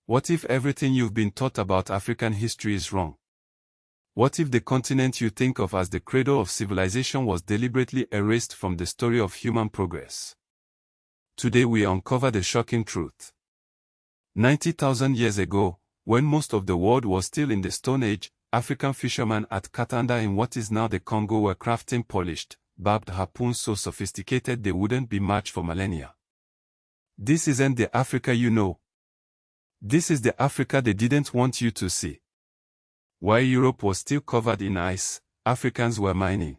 What if everything you've been taught about African history is wrong? What if the continent you think of as the cradle of civilization was deliberately erased from the story of human progress? Today we uncover the shocking truth. 90,000 years ago, when most of the world was still in the Stone Age, African fishermen at Katanga in what is now the Congo were crafting polished, barbed harpoons so sophisticated they wouldn't be matched for millennia. This isn't the Africa you know. This is the Africa they didn't want you to see. While Europe was still covered in ice, Africans were mining.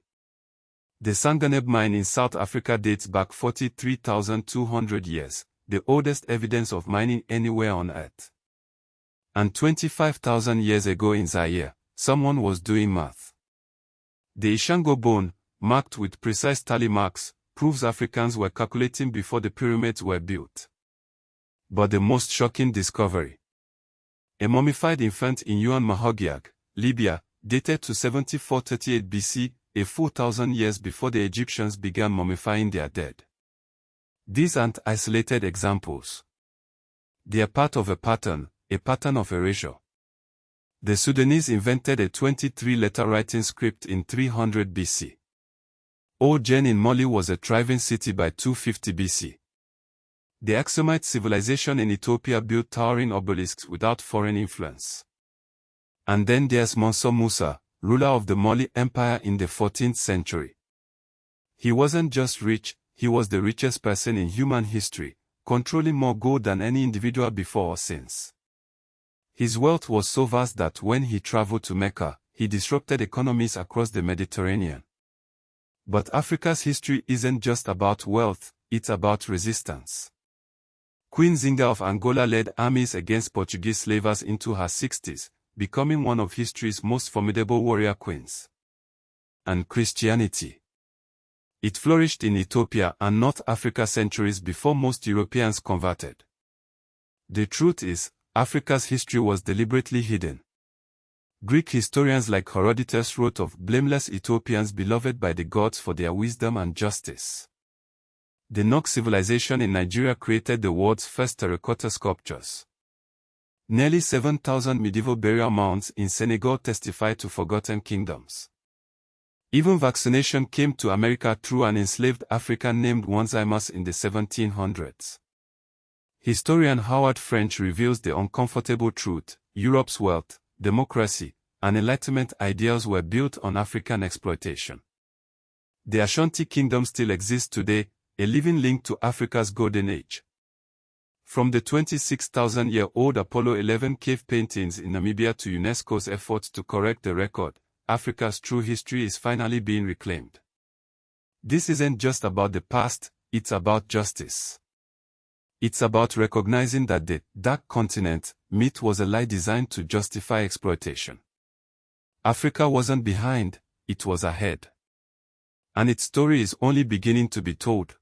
The Sanganeb mine in South Africa dates back 43,200 years, the oldest evidence of mining anywhere on Earth. And 25,000 years ago in Zaire, someone was doing math. The Ishango bone, marked with precise tally marks, proves Africans were calculating before the pyramids were built. But the most shocking discovery. A mummified infant in Yuan Mahogiag, Libya, dated to 7438 BC, a full 1,000 years before the Egyptians began mummifying their dead. These aren't isolated examples. They are part of a pattern of erasure. The Sudanese invented a 23-letter writing script in 300 BC. Old Jen in Mali was a thriving city by 250 BC. The Aksumite civilization in Ethiopia built towering obelisks without foreign influence. And then there's Mansa Musa, ruler of the Mali Empire in the 14th century. He wasn't just rich, he was the richest person in human history, controlling more gold than any individual before or since. His wealth was so vast that when he traveled to Mecca, he disrupted economies across the Mediterranean. But Africa's history isn't just about wealth, it's about resistance. Queen Zinga of Angola led armies against Portuguese slavers into her 60s, becoming one of history's most formidable warrior queens. And Christianity. It flourished in Ethiopia and North Africa centuries before most Europeans converted. The truth is, Africa's history was deliberately hidden. Greek historians like Herodotus wrote of blameless Ethiopians beloved by the gods for their wisdom and justice. The Nok civilization in Nigeria created the world's first terracotta sculptures. Nearly 7,000 medieval burial mounds in Senegal testify to forgotten kingdoms. Even vaccination came to America through an enslaved African named Wanzimas in the 1700s. Historian Howard French reveals the uncomfortable truth: Europe's wealth, democracy, and Enlightenment ideals were built on African exploitation. The Ashanti Kingdom still exists today, a living link to Africa's golden age. From the 26,000-year-old Apollo 11 cave paintings in Namibia to UNESCO's efforts to correct the record, Africa's true history is finally being reclaimed. This isn't just about the past, it's about justice. It's about recognizing that the Dark Continent myth was a lie designed to justify exploitation. Africa wasn't behind, it was ahead. And its story is only beginning to be told.